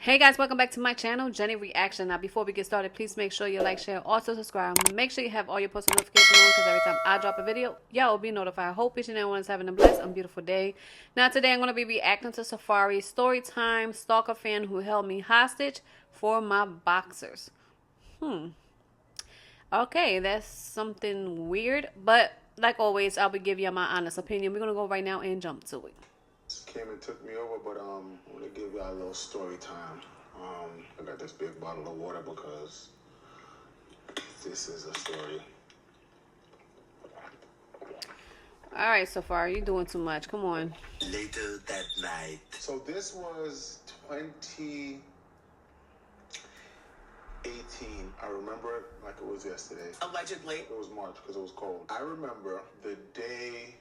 Hey guys, welcome back to my channel, JennyReaction. Now before we get started, please make sure you like, share, also subscribe. Make sure you have all your post notifications on because every time I drop a video, y'all will be notified. I hope each and every one is having a blessed and beautiful day. Now today I'm going to be reacting to Safaree story time, stalker fan who held me hostage for my boxers. Okay, that's something weird, but like always, I'll be giving you my honest opinion. We're going to go right now and jump to it. Came and took me over, but I'm gonna give y'all a little story time. I got this big bottle of water because this is a story. All right, Safaree, you're doing too much. Come on. Later that night. So this was 2018. I remember it like it was yesterday. Allegedly. It was March because it was cold. I remember the day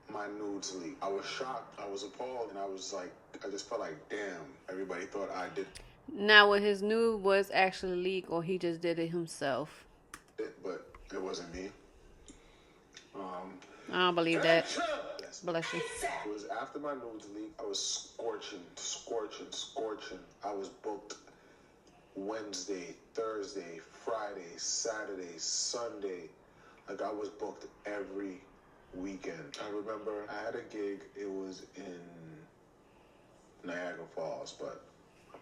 my nudes leaked. I was shocked, I was appalled, and I was like, I just felt like, damn, everybody thought I did Now, what his nude was actually leaked, or he just did it himself? it, but it wasn't me. I don't believe that. Bless you. It was after my nudes leaked. I was scorching. I was booked Wednesday, Thursday, Friday, Saturday, Sunday. Like I was booked every weekend. I remember I had a gig. It was in Niagara Falls, but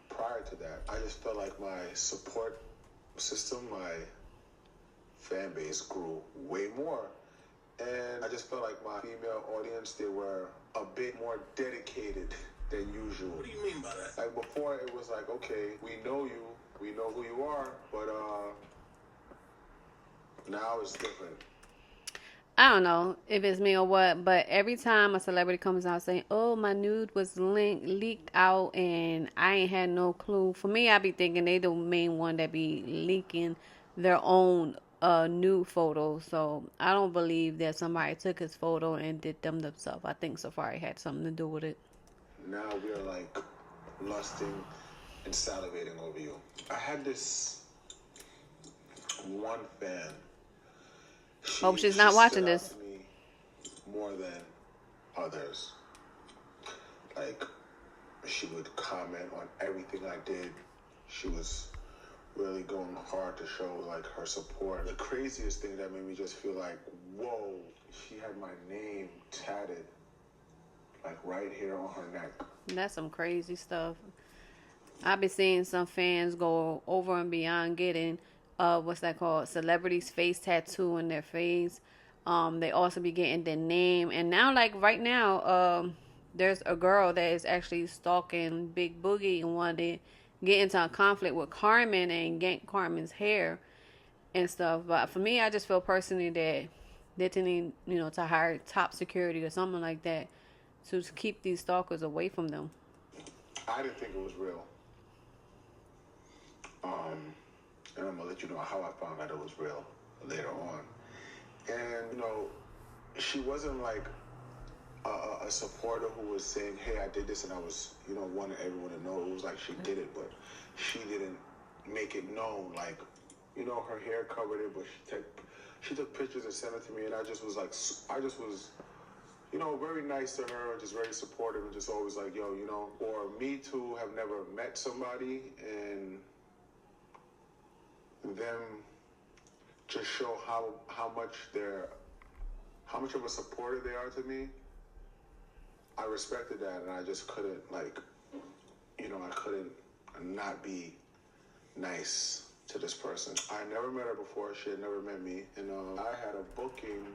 prior to that, I just felt like my support system, my fan base grew way more. And I just felt like my female audience, they were a bit more dedicated than usual. What do you mean by that? Like before, it was like, okay, we know you, we know who you are, but now it's different. I don't know if it's me or what, but every time a celebrity comes out saying, oh, my nude was leaked out and I ain't had no clue. For me, I be thinking they the main one that be leaking their own nude photos. So I don't believe that somebody took his photo and did them themselves. I think Safaree had something to do with it. Now we are like lusting and salivating over you. I had this one fan. Hope she's not watching this. To me more than others. Like, she would comment on everything I did. She was really going hard to show like her support. The craziest thing that made me just feel like, whoa, she had my name tatted like right here on her neck. That's some crazy stuff. I've been seeing some fans go over and beyond getting what's that called, celebrities face tattoo in their face. They also be getting their name, and now like right now there's a girl that is actually stalking Big Boogie and wanted to get into a conflict with Carmen and yank Carmen's hair and stuff. But for me, I just feel personally that they need, to hire top security or something like that to keep these stalkers away from them. I didn't think it was real. And I'm gonna let you know how I found out it was real later on. And she wasn't like a supporter who was saying, hey, I did this, and I was, wanting everyone to know. It was like she did it, but she didn't make it known. Like, her hair covered it, but she took pictures and sent it to me, and I just was very nice to her and just very supportive and just always like, yo, or me too, have never met somebody and them just show how much of a supporter they are to me. I respected that, and I just couldn't I couldn't not be nice to this person. I never met her before. She had never met me, and I had a booking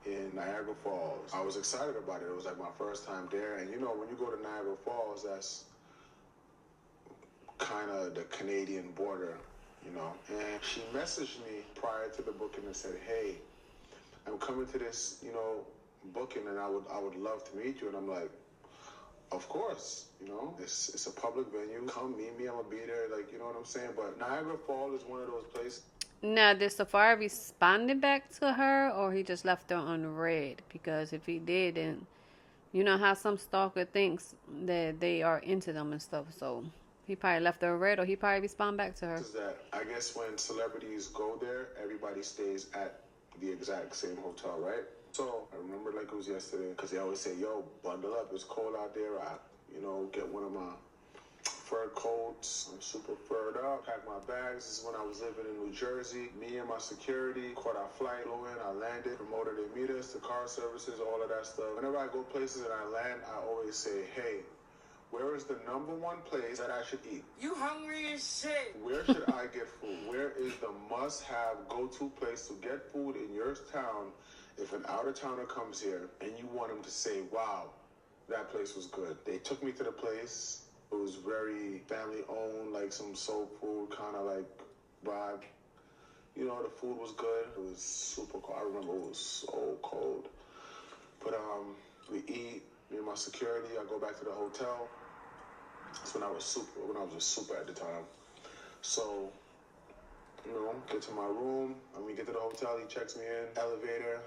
in Niagara Falls. I was excited about it. It was like my first time there, and when you go to Niagara Falls, that's kind of the Canadian border. And she messaged me prior to the booking and said, hey, I'm coming to this, booking, and I would love to meet you. And I'm like, of course, it's a public venue. Come meet me, I'm gonna be there, like, you know what I'm saying? But Niagara Falls is one of those places. Now, did Safaree respond back to her, or he just left her unread? Because if he did, then you know how some stalker thinks that they are into them and stuff, so he probably left her red, or he probably respond back to her. Is that I guess when celebrities go there, everybody stays at the exact same hotel, right? So I remember like it was yesterday, because they always say, yo, bundle up, it's cold out there. I, get one of my fur coats. I'm super furred up. Packed my bags. This is when I was living in New Jersey. Me and my security caught our flight. Flew in. I landed. Promoted they meet us. The car services, all of that stuff. Whenever I go places and I land, I always say, hey, where is the number one place that I should eat? You hungry as shit. Where should I get food? Where is the must-have, go-to place to get food in your town if an out-of-towner comes here and you want him to say, wow, that place was good? They took me to the place. It was very family-owned, like some soul food kind of like vibe. You know, the food was good. It was super cold. I remember it was so cold. But we eat. Me and my security, I go back to the hotel. That's when I was a super at the time. So, you know, get to my room. When we get to the hotel, he checks me in. Elevator.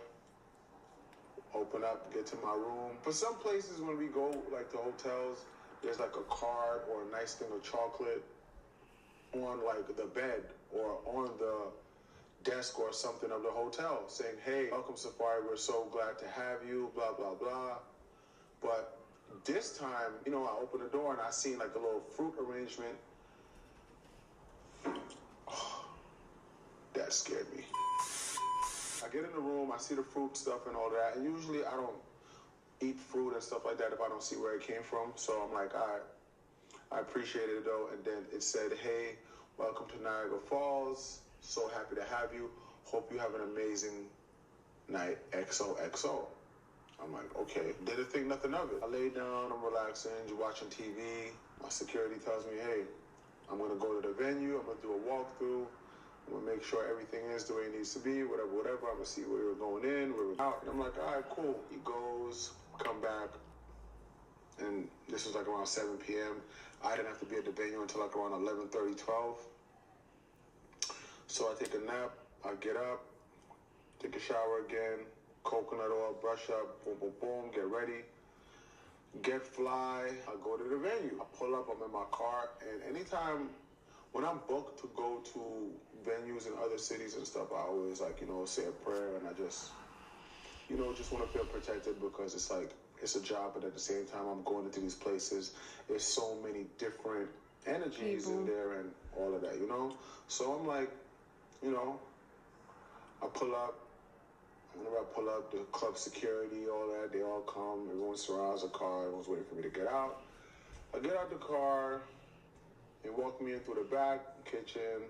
Open up, get to my room. For some places when we go, like the hotels, there's like a card or a nice thing of chocolate on like the bed or on the desk or something of the hotel saying, hey, welcome Safaree, we're so glad to have you, blah, blah, blah. But this time, you know, I opened the door and I seen like a little fruit arrangement. Oh, that scared me. I get in the room, I see the fruit stuff and all that, and usually I don't eat fruit and stuff like that if I don't see where it came from. So I'm like, all right, I appreciate it though. And then it said, hey, welcome to Niagara Falls. So happy to have you. Hope you have an amazing night. XOXO. I'm like, okay. Didn't think nothing of it. I lay down, I'm relaxing, watching TV. My security tells me, hey, I'm going to go to the venue. I'm going to do a walkthrough. I'm going to make sure everything is the way it needs to be, whatever. I'm going to see where we're going in, where we're out. And I'm like, all right, cool. He goes, come back. And this was like around 7 p.m. I didn't have to be at the venue until like around 11:30, 12. So I take a nap. I get up, take a shower again, coconut oil, brush up, boom, boom, boom, get ready. Get fly. I go to the venue. I pull up, I'm in my car. And anytime when I'm booked to go to venues in other cities and stuff, I always like, you know, say a prayer and I just, you know, just want to feel protected because it's like, it's a job, but at the same time, I'm going into these places. There's so many different energies in there and all of that, you know? So I'm like, you know, I pull up. Whenever I pull up, the club security, all that, they all come. Everyone surrounds the car. Everyone's waiting for me to get out. I get out the car. They walk me in through the back kitchen.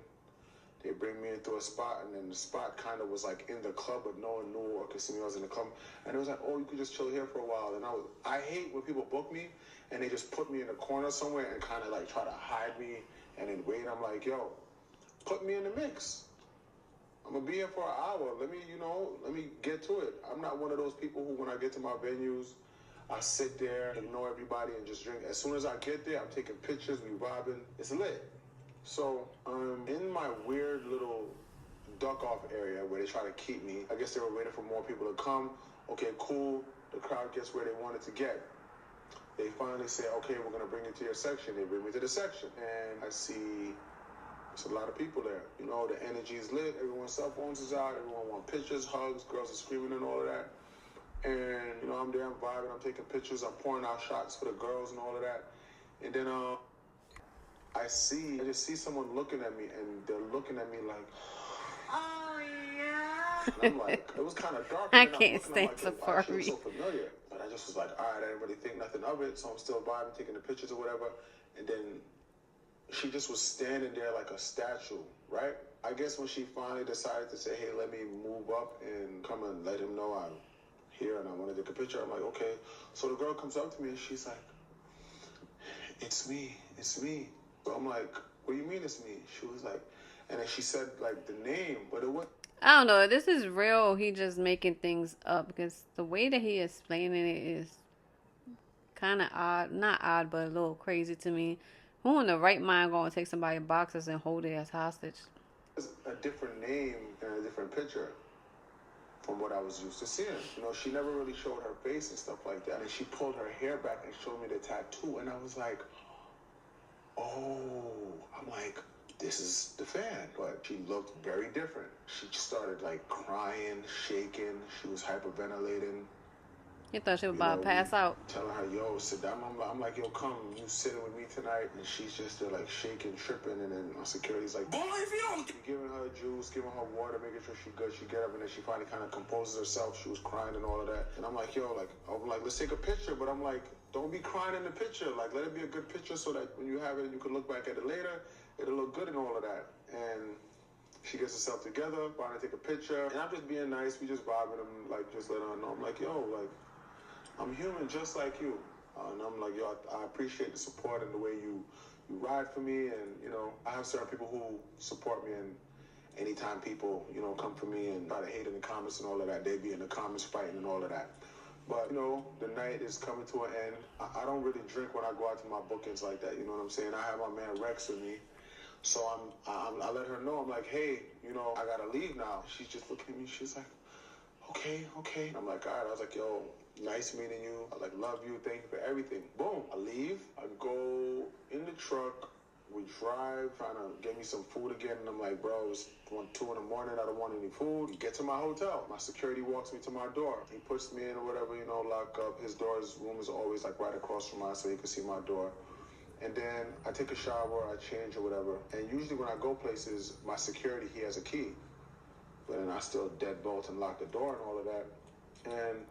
They bring me into a spot, and then the spot kind of was like in the club, but no one knew or could see me. I was in the club, and it was like, oh, you could just chill here for a while. And I hate when people book me and they just put me in a corner somewhere and kind of like try to hide me and then wait. I'm like, yo, put me in the mix. I'm gonna be here for an hour. Let me get to it. I'm not one of those people who, when I get to my venues, I sit there, ignore everybody, and just drink. As soon as I get there, I'm taking pictures, we vibing. It's lit. So I'm in my weird little duck-off area where they try to keep me. I guess they were waiting for more people to come. Okay, cool. The crowd gets where they wanted to get. They finally say, okay, we're gonna bring you to your section. They bring me to the section, and I see there's a lot of people there. You know, the energy is lit. Everyone's cell phones is out. Everyone wants pictures, hugs. Girls are screaming and all of that. And, you know, I'm there, I'm vibing. I'm taking pictures. I'm pouring out shots for the girls and all of that. And then I just see someone looking at me, and they're looking at me like, oh, yeah. And I'm like, it was kind of dark. I can't stand like, Safaree. she was so familiar. But I just was like, all right, I didn't really think nothing of it. So I'm still vibing, taking the pictures or whatever. And then she just was standing there like a statue, right? I guess when she finally decided to say, hey, let me move up and come and let him know I'm here and I want to take a picture, I'm like, okay. So the girl comes up to me and she's like, it's me. So I'm like, what do you mean it's me? She was like, and then she said like the name, but it wasn't. I don't know. This is real. He just making things up because the way that he explaining it is kind of odd. Not odd, but a little crazy to me. Who in the right mind going to take somebody's boxes and hold it as hostage? It's a different name and a different picture from what I was used to seeing. You know, she never really showed her face and stuff like that. And she pulled her hair back and showed me the tattoo. And I was like, oh, I'm like, this is the fan. But she looked very different. She started like crying, shaking. She was hyperventilating. You thought she was You about know, to pass out. telling her, yo, sit down. I'm like, yo, come, you sitting with me tonight? And she's just there, like, shaking, tripping. And then my security's like, boy, if you don't... Giving her juice, giving her water, making sure she's good. She get up, and then she finally kind of composes herself. She was crying and all of that. And I'm like, yo, like, I'm like, let's take a picture. But I'm like, don't be crying in the picture. Like, let it be a good picture so that when you have it, you can look back at it later. It'll look good and all of that. And she gets herself together, finally take a picture. And I'm just being nice. We just vibing. I'm like, just letting her know. I'm like, yo, like, I'm human just like you. And I'm like, yo, I appreciate the support and the way you ride for me. And, you know, I have certain people who support me. And anytime people, you know, come for me and try to hate in the comments and all of that, they be in the comments fighting and all of that. But, you know, the night is coming to an end. I don't really drink when I go out to my bookings like that. You know what I'm saying? I have my man Rex with me. So I let her know. I'm like, hey, you know, I got to leave now. She's just looking at me. She's like, okay. I'm like, all right. I was like, yo, nice meeting you. I like love you. Thank you for everything. Boom. I leave. I go in the truck. We drive, trying to get me some food again. And I'm like, bro, it's 2 in the morning. I don't want any food. We get to my hotel. My security walks me to my door. He puts me in or whatever, you know, lock up. His room is always like right across from mine so he can see my door. And then I take a shower, I change or whatever. And usually when I go places, my security, he has a key. But then I still deadbolt and lock the door and all of that. And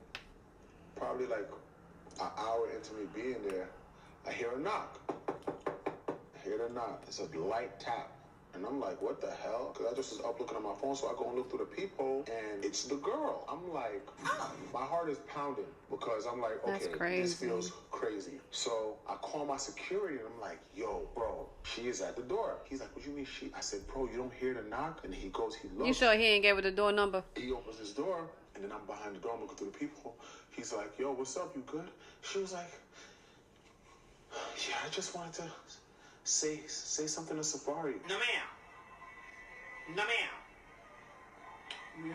probably like an hour into me being there, I hear a knock. It's a light tap. And I'm like, what the hell? Because I just was up looking at my phone, so I go and look through the peephole, and it's the girl. I'm like, my heart is pounding because I'm like, okay, this feels crazy. So I call my security, and I'm like, yo, bro, she is at the door. He's like, what do you mean she? I said, bro, you don't hear the knock? And he goes, he looks. You sure he ain't gave her the door number? He opens his door, and then I'm behind the door, I'm looking through the peephole. He's like, yo, what's up? You good? She was like, yeah, I just wanted to say something to Safaree. No, ma'am. No, ma'am.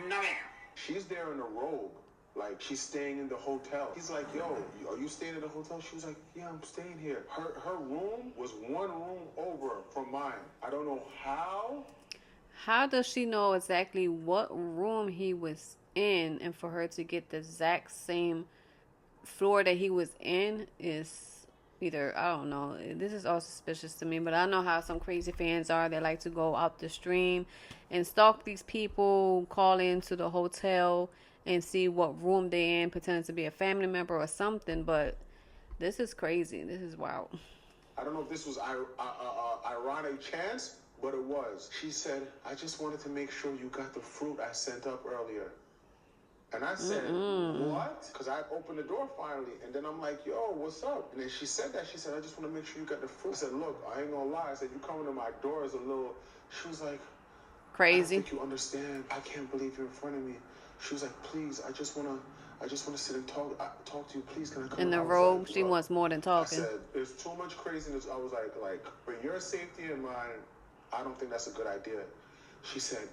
No, ma'am. She's there in a robe. Like, she's staying in the hotel. He's like, yo, are you staying in the hotel? She was like, yeah, I'm staying here. Her room was one room over from mine. I don't know how. How does she know exactly what room he was in, and for her to get the exact same floor that he was in is either, I don't know. This is all suspicious to me, but I know how some crazy fans are. They like to go out the stream and stalk these people, call into the hotel and see what room they're in, pretending to be a family member or something. But this is crazy. This is wild. I don't know if this was ironic chance, but it was. She said, I just wanted to make sure you got the fruit I sent up earlier. And I said, what? Because I opened the door finally. And then I'm like, yo, what's up? And then she said that. She said, I just want to make sure you got the fruit. I said, look, I ain't going to lie. I said, you coming to my door is a little... She was like... Crazy. I don't think you understand. I can't believe you're in front of me. She was like, please, I just want to sit and talk to you. Please, can I come in the robe? Like, she wants more than talking. I said, there's too much craziness. I was like, for your safety and mine, I don't think that's a good idea. She said,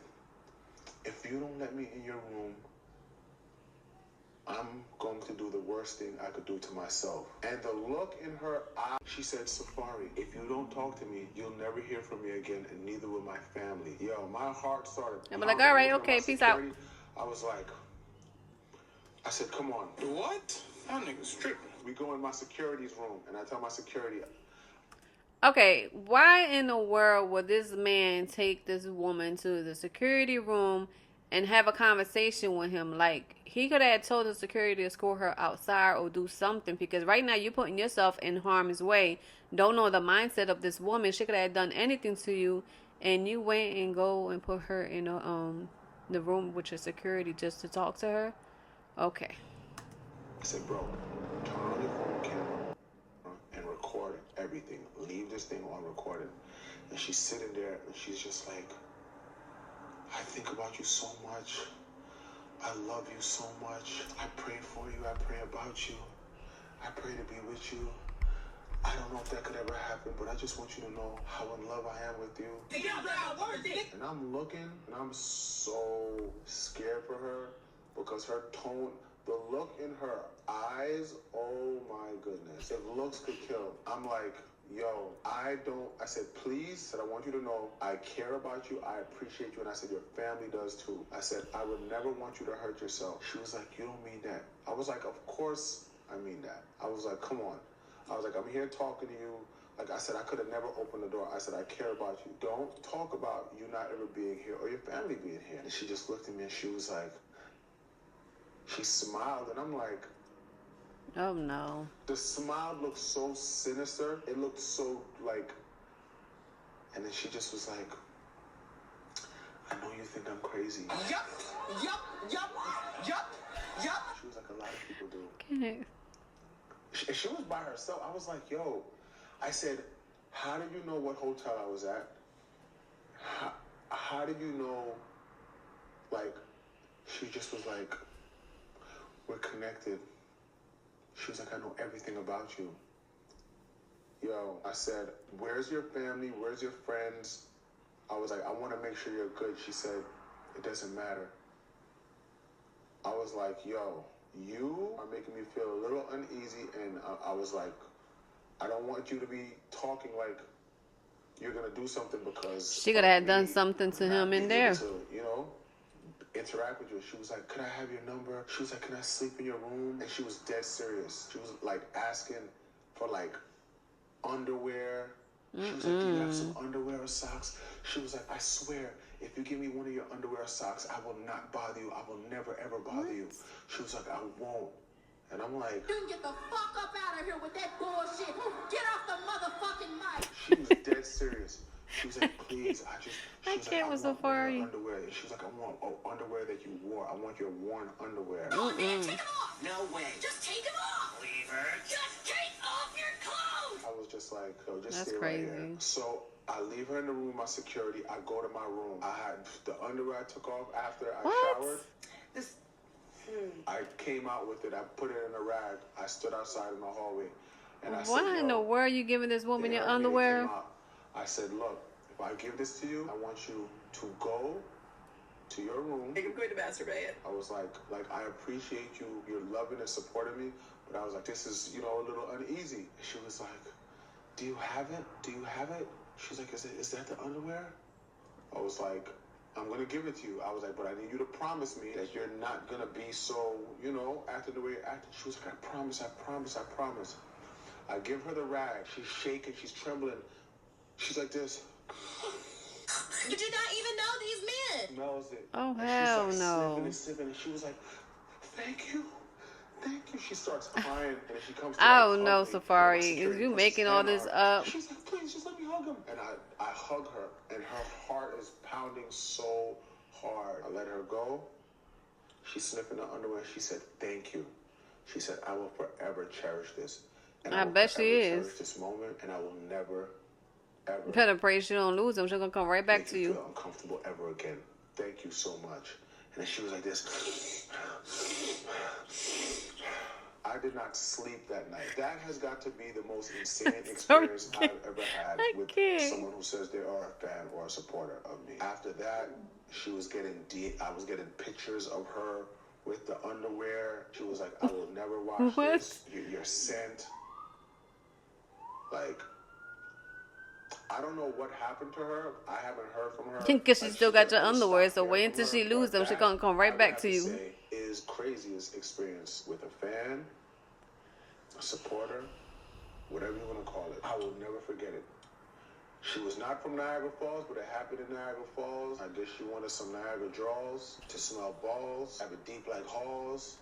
if you don't let me in your room, I'm going to do the worst thing I could do to myself. And the look in her eye, she said, Safaree, if you don't talk to me, you'll never hear from me again, and neither will my family. Yo, my heart started... I'm like, all right, okay, peace out. I was like... I said, come on. What? That nigga's tripping. We go in my security's room, and I tell my security... Okay, why in the world would this man take this woman to the security room and have a conversation with him? Like, he could have told the security to escort her outside or do something, because right now you're putting yourself in harm's way. Don't know the mindset of this woman. She could have done anything to you, and you went and go and put her in the room with your security just to talk to her. Okay. I said, bro, turn on your phone camera and record everything. Leave this thing on recording. And she's sitting there and she's just like, I think about you so much. I love you so much. I pray for you. I pray about you. I pray to be with you. I don't know if that could ever happen, but I just want you to know how in love I am with you. And I'm looking, and I'm so scared for her because her tone, the look in her eyes, oh my goodness. If looks could kill, I'm like, yo, I said, please, I want you to know, I care about you, I appreciate you, and I said, your family does too. I said, I would never want you to hurt yourself. She was like, you don't mean that. I was like, of course I mean that. I was like, come on. I was like, I'm here talking to you. Like I said, I could have never opened the door. I said, I care about you. Don't talk about you not ever being here or your family being here. And she just looked at me and she was like, she smiled, and I'm like, oh no. the smile looked so sinister. It looked so like, and then she just was like, I know you think I'm crazy. Yup. She was like, a lot of people do. Okay. She was by herself. I was like, yo, I said, how did you know what hotel I was at? How did you know, like, she just was like, we're connected. She was like, I know everything about you. Yo, I said, where's your family? Where's your friends? I was like, I want to make sure you're good. She said, it doesn't matter. I was like, yo, you are making me feel a little uneasy. And I was like, I don't want you to be talking like you're going to do something because... She could have done something to him in there. To, you know, interact with you. She was like, could I have your number? She was like, can I sleep in your room? And she was dead serious. She was like asking for like underwear. She was like, do you have some underwear or socks? She was like, I swear, if you give me one of your underwear or socks, I will not bother you. I will never, ever bother you. She was like, I won't. And I'm like... You can get the fuck up out of here with that bullshit. Get off the motherfucking mic. She was dead serious. She was like, please, I can't with Safaree. Underwear. And she was like, I want underwear that you wore. I want your worn underwear. Oh, man, take them off. No way. Just take them off. Leave her. Just take off your clothes. I was just like, yo, just That's stay crazy. right here. So I leave her in the room, my security. I go to my room. I had the underwear I took off after I showered. I came out with it. I put it in a rag. I stood outside in the hallway. And I said, Why in the world are you giving this woman your underwear? I said, look, if I give this to you, I want you to go to your room. I'm going to masturbate. I was like, I appreciate you. You're loving and supporting me. But I was like, this is, you know, a little uneasy. And she was like, do you have it? Do you have it? She was like, is that the underwear? I was like, I'm going to give it to you. I was like, but I need you to promise me that you're not going to be so, you know, acting the way you're acting. She was like, I promise. I give her the rag. She's shaking. She's trembling. She's like this. You did not even know these men. Smells it. Oh, And hell she's like no. sipping. And she was like, thank you. Thank you. She starts crying. And then she comes to Oh like, no, hug me. Safaree. And my Is security you puts making his all hand this on her. up? She's like, please, just let me hug him. And I hug her. And her heart is pounding so hard. I let her go. She's sniffing the underwear. She said, thank you. She said, I will forever cherish this. And I will bet she forever is. cherish this moment. And I will never, ever You better pray she don't lose them. She's gonna come right back make to you you. feel uncomfortable ever again. Thank you so much. And then she was like this. I did not sleep that night. That has got to be the most insane experience I've ever had with someone who says they are a fan or a supporter of me. After that, she was getting I was getting pictures of her with the underwear. She was like, I will never wash this. Your scent. Like, I don't know what happened to her. I haven't heard from her. Because she still got your never underwear, stopped so wait hearing until from she her. lose them. But She's gonna come right I would back have to you. say is craziest experience with a fan, a supporter, whatever you want to call it. I will never forget it. She was not from Niagara Falls, but it happened in Niagara Falls. I guess she wanted some Niagara draws to smell balls, have it deep like halls,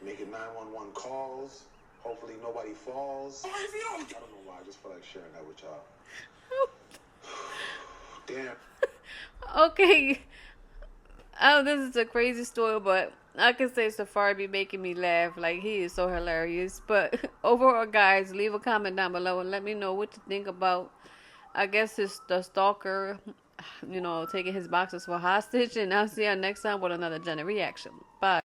making 911 calls. Hopefully nobody falls. I don't know why. I just feel like sharing that with y'all. Damn. Okay. Oh, this is a crazy story, but I can say Safaree be making me laugh. Like, he is so hilarious. But overall, guys, leave a comment down below and let me know what you think about, I guess, the stalker, you know, taking his boxes for hostage. And I'll see you next time with another JennyReaction. Bye.